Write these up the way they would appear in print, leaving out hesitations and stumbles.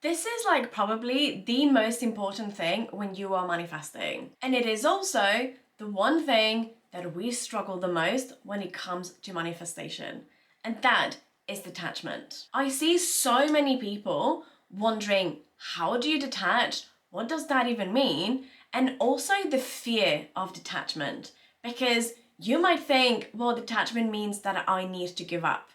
This is like probably the most important thing when you are manifesting. And it is also the one thing that we struggle the most when it comes to manifestation. And that is detachment. I see so many people wondering, how do you detach? What does that even mean? And also the fear of detachment. Because you might think, well, detachment means that I need to give up.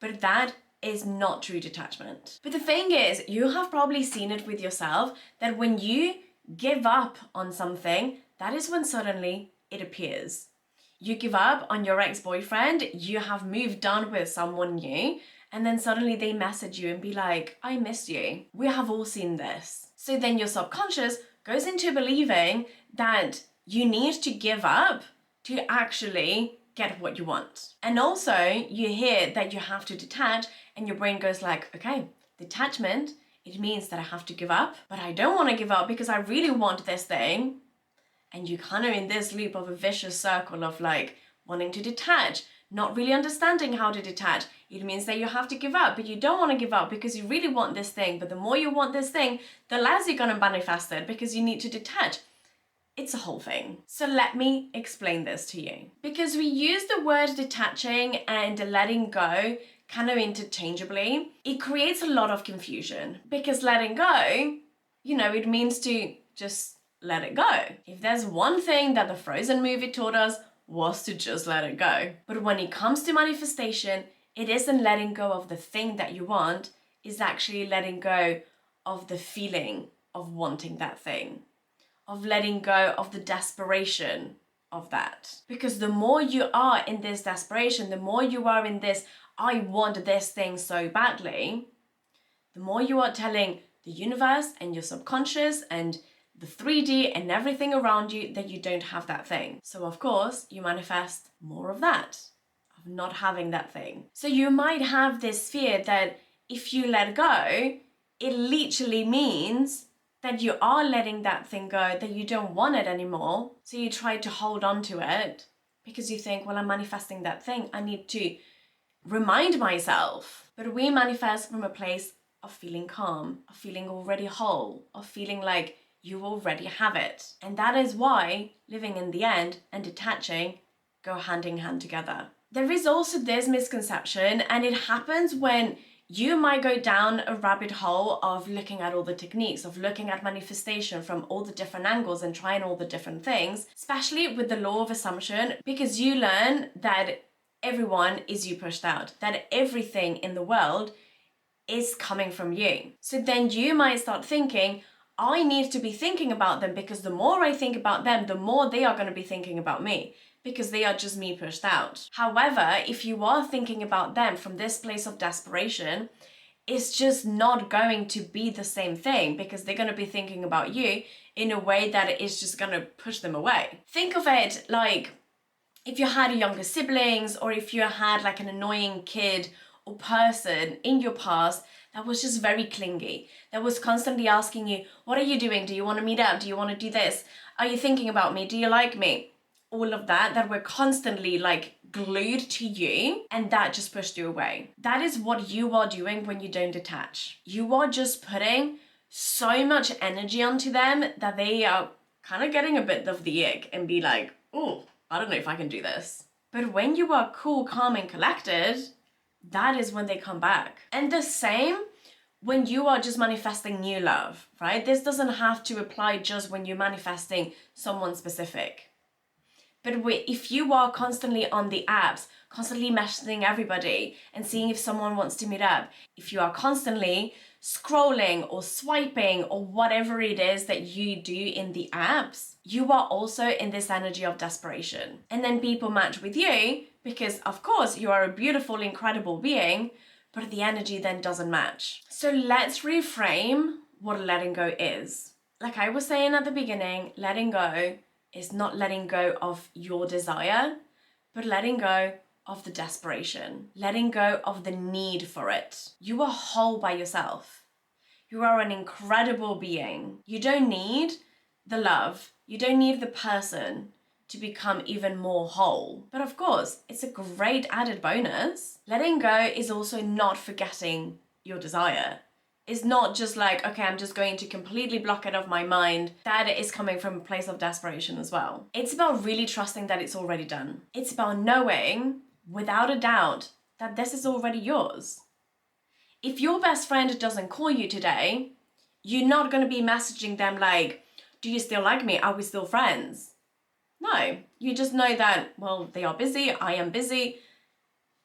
But that is not true detachment. But the thing is, you have probably seen it with yourself that when you give up on something, that is when suddenly it appears. You give up on your ex-boyfriend, you have moved on with someone new, and then suddenly they message you and be like, I miss you. We have all seen this. So then your subconscious goes into believing that you need to give up to actually get what you want. And also you hear that you have to detach and your brain goes like, okay, detachment, it means that I have to give up, but I don't want to give up because I really want this thing. And you kind of in this loop of a vicious circle of like wanting to detach, not really understanding how to detach. It means that you have to give up, but you don't want to give up because you really want this thing. But the more you want this thing, the less you're going to manifest it because you need to detach. It's a whole thing. So let me explain this to you. Because we use the word detaching and letting go kind of interchangeably, it creates a lot of confusion. Because letting go, it means to just let it go. If there's one thing that the Frozen movie taught us was to just let it go. But when it comes to manifestation, it isn't letting go of the thing that you want, it's actually letting go of the feeling of wanting that thing, of letting go of the desperation of that. Because the more you are in this desperation, the more you are in this, I want this thing so badly, the more you are telling the universe and your subconscious and the 3D and everything around you that you don't have that thing. So of course, you manifest more of that, of not having that thing. So you might have this fear that if you let go, it literally means that you are letting that thing go, that you don't want it anymore. So you try to hold on to it because you think, well, I'm manifesting that thing. I need to remind myself. But we manifest from a place of feeling calm, of feeling already whole, of feeling like you already have it. And that is why living in the end and detaching go hand in hand together. There is also this misconception, and it happens when you might go down a rabbit hole of looking at all the techniques, of looking at manifestation from all the different angles and trying all the different things, especially with the law of assumption, because you learn that everyone is you pushed out, that everything in the world is coming from you. So then you might start thinking, I need to be thinking about them because the more I think about them, the more they are going to be thinking about me, because they are just me pushed out. However, if you are thinking about them from this place of desperation, it's just not going to be the same thing because they're going to be thinking about you in a way that is just going to push them away. Think of it like if you had younger siblings, or if you had like an annoying kid or person in your past that was just very clingy, that was constantly asking you, what are you doing? Do you want to meet up? Do you want to do this? Are you thinking about me? Do you like me? All of that were constantly like glued to you, and that just pushed you away. That is what you are doing when you don't detach. You are just putting so much energy onto them that they are kind of getting a bit of the ick and be like, oh, I don't know if I can do this. But when you are cool, calm, and collected, that is when they come back. And the same when you are just manifesting new love, right? This doesn't have to apply just when you're manifesting someone specific. But if you are constantly on the apps, constantly messaging everybody and seeing if someone wants to meet up, if you are constantly scrolling or swiping or whatever it is that you do in the apps, you are also in this energy of desperation. And then people match with you because, of course, you are a beautiful, incredible being, but the energy then doesn't match. So let's reframe what letting go is. Like I was saying at the beginning, letting go is not letting go of your desire, but letting go of the desperation, letting go of the need for it. You are whole by yourself. You are an incredible being. You don't need the love. You don't need the person to become even more whole. But of course, it's a great added bonus. Letting go is also not forgetting your desire. It's not just like, okay, I'm just going to completely block it off my mind. That is coming from a place of desperation as well. It's about really trusting that it's already done. It's about knowing without a doubt that this is already yours. If your best friend doesn't call you today, you're not going to be messaging them like, do you still like me? Are we still friends? No, you just know that, well, they are busy, I am busy,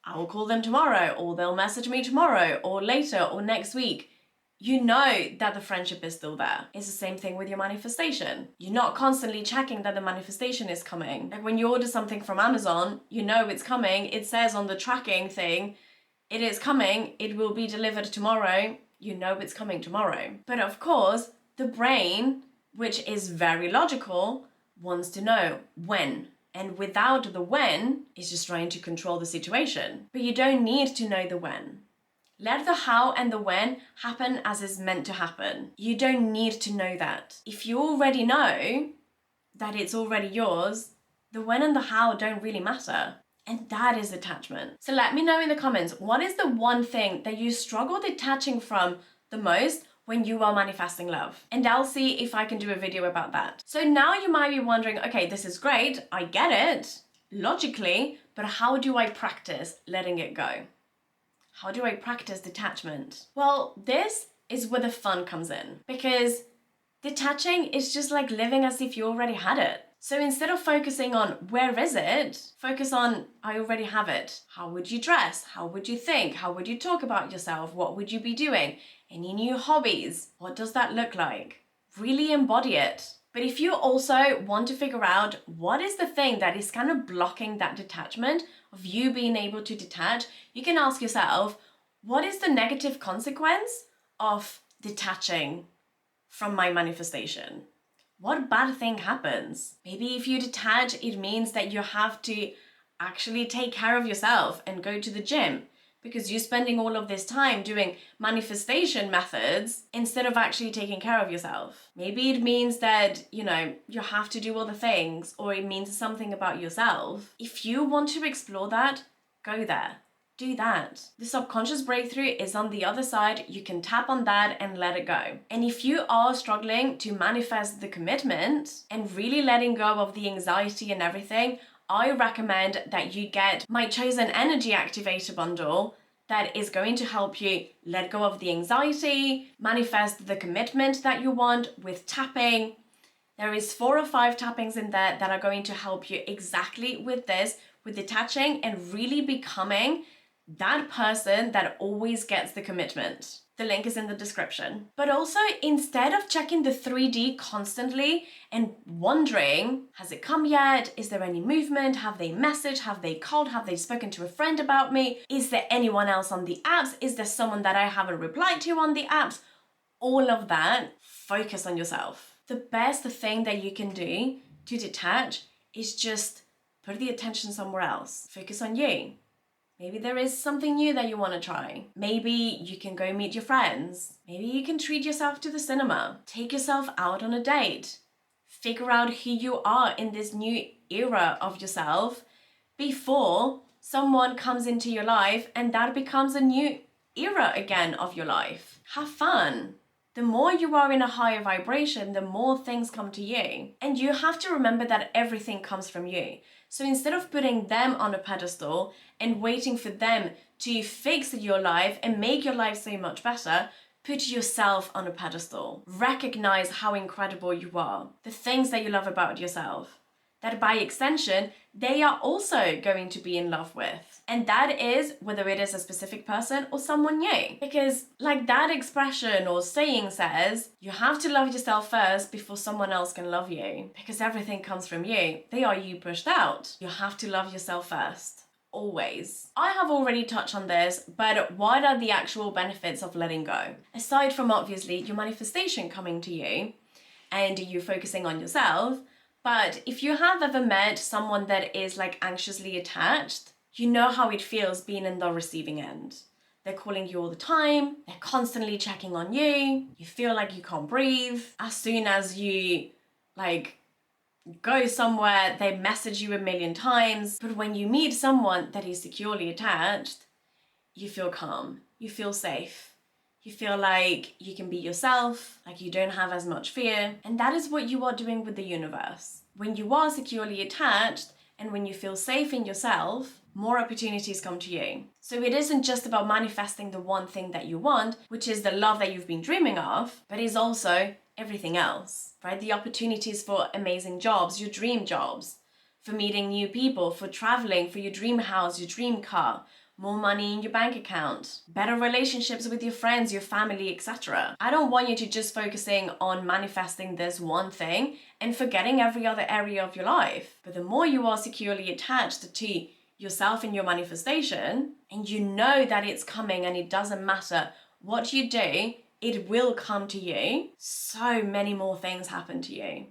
I will call them tomorrow, or they'll message me tomorrow, or later, or next week. You know that the friendship is still there. It's the same thing with your manifestation. You're not constantly checking that the manifestation is coming. Like when you order something from Amazon, you know it's coming. It says on the tracking thing, it is coming, it will be delivered tomorrow. You know it's coming tomorrow. But of course, the brain, which is very logical, wants to know when. And without the when, it's just trying to control the situation. But you don't need to know the when. Let the how and the when happen as is meant to happen. You don't need to know that. If you already know that it's already yours, the when and the how don't really matter. And that is detachment. So let me know in the comments, what is the one thing that you struggle detaching from the most when you are manifesting love? And I'll see if I can do a video about that. So now you might be wondering, okay, this is great, I get it, logically, but how do I practice letting it go? How do I practice detachment? Well, this is where the fun comes in, because detaching is just like living as if you already had it. So instead of focusing on where is it, focus on I already have it. How would you dress? How would you think? How would you talk about yourself? What would you be doing? Any new hobbies? What does that look like? Really embody it. But if you also want to figure out what is the thing that is kind of blocking that detachment of you being able to detach, you can ask yourself, what is the negative consequence of detaching from my manifestation? What bad thing happens? Maybe if you detach, it means that you have to actually take care of yourself and go to the gym because you're spending all of this time doing manifestation methods instead of actually taking care of yourself. Maybe it means that, you have to do other things, or it means something about yourself. If you want to explore that, go there. Do that. The subconscious breakthrough is on the other side. You can tap on that and let it go. And if you are struggling to manifest the commitment and really letting go of the anxiety and everything, I recommend that you get my Chosen Energy Activator bundle that is going to help you let go of the anxiety, manifest the commitment that you want with tapping. There is 4 or 5 tappings in there that are going to help you exactly with this, with detaching and really becoming that person that always gets the commitment. The link is in the description. But also, instead of checking the 3D constantly and wondering, has it come yet? Is there any movement? Have they messaged? Have they called? Have they spoken to a friend about me? Is there anyone else on the apps? Is there someone that I haven't replied to on the apps? All of that, focus on yourself. The best thing that you can do to detach is just put the attention somewhere else. Focus on you. Maybe there is something new that you want to try. Maybe you can go meet your friends. Maybe you can treat yourself to the cinema. Take yourself out on a date. Figure out who you are in this new era of yourself before someone comes into your life and that becomes a new era again of your life. Have fun. The more you are in a higher vibration, the more things come to you. And you have to remember that everything comes from you. So instead of putting them on a pedestal and waiting for them to fix your life and make your life so much better, put yourself on a pedestal. Recognize how incredible you are, the things that you love about yourself, that by extension, they are also going to be in love with. And that is whether it is a specific person or someone new. Because like that expression or saying says, you have to love yourself first before someone else can love you. Because everything comes from you. They are you pushed out. You have to love yourself first. Always. I have already touched on this, but what are the actual benefits of letting go? Aside from obviously your manifestation coming to you and you focusing on yourself, but if you have ever met someone that is like anxiously attached, you know how it feels being in the receiving end. They're calling you all the time. They're constantly checking on you. You feel like you can't breathe. As soon as you go somewhere, they message you a million times. But when you meet someone that is securely attached, you feel calm. You feel safe. You feel like you can be yourself, like you don't have as much fear. And that is what you are doing with the universe. When you are securely attached and when you feel safe in yourself, more opportunities come to you. So it isn't just about manifesting the one thing that you want, which is the love that you've been dreaming of, but it's also everything else, right? The opportunities for amazing jobs, your dream jobs, for meeting new people, for traveling, for your dream house, your dream car, more money in your bank account, better relationships with your friends, your family, etc. I don't want you to just focusing on manifesting this one thing and forgetting every other area of your life. But the more you are securely attached to yourself and your manifestation, and you know that it's coming and it doesn't matter what you do, it will come to you, so many more things happen to you.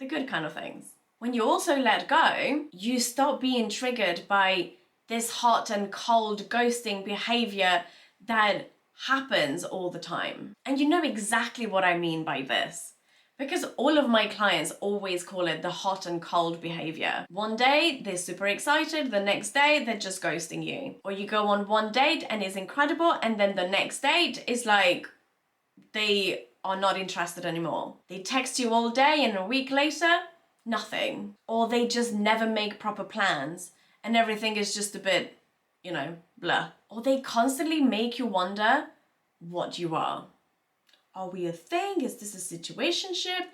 The good kind of things. When you also let go, you stop being triggered by this hot and cold ghosting behavior that happens all the time. And you know exactly what I mean by this, because all of my clients always call it the hot and cold behavior. One day they're super excited, the next day they're just ghosting you. Or you go on one date and it's incredible, and then the next date is like they are not interested anymore. They text you all day and a week later, nothing. Or they just never make proper plans and everything is just a bit, blah. Or they constantly make you wonder what you are. Are we a thing? Is this a situationship?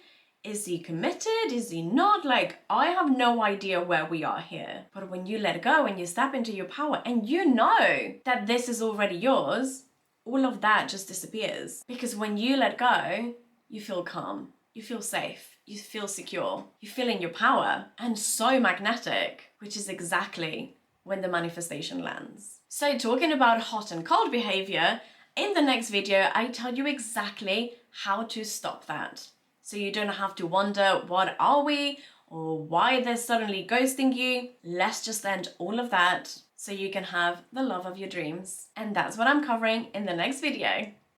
Is he committed? Is he not? Like, I have no idea where we are here. But when you let go and you step into your power and you know that this is already yours, all of that just disappears. Because when you let go, you feel calm, you feel safe, you feel secure, you feel in your power and so magnetic, which is exactly when the manifestation lands. So talking about hot and cold behavior, in the next video, I tell you exactly how to stop that. So you don't have to wonder, what are we? Or why they're suddenly ghosting you. Let's just end all of that so you can have the love of your dreams. And that's what I'm covering in the next video.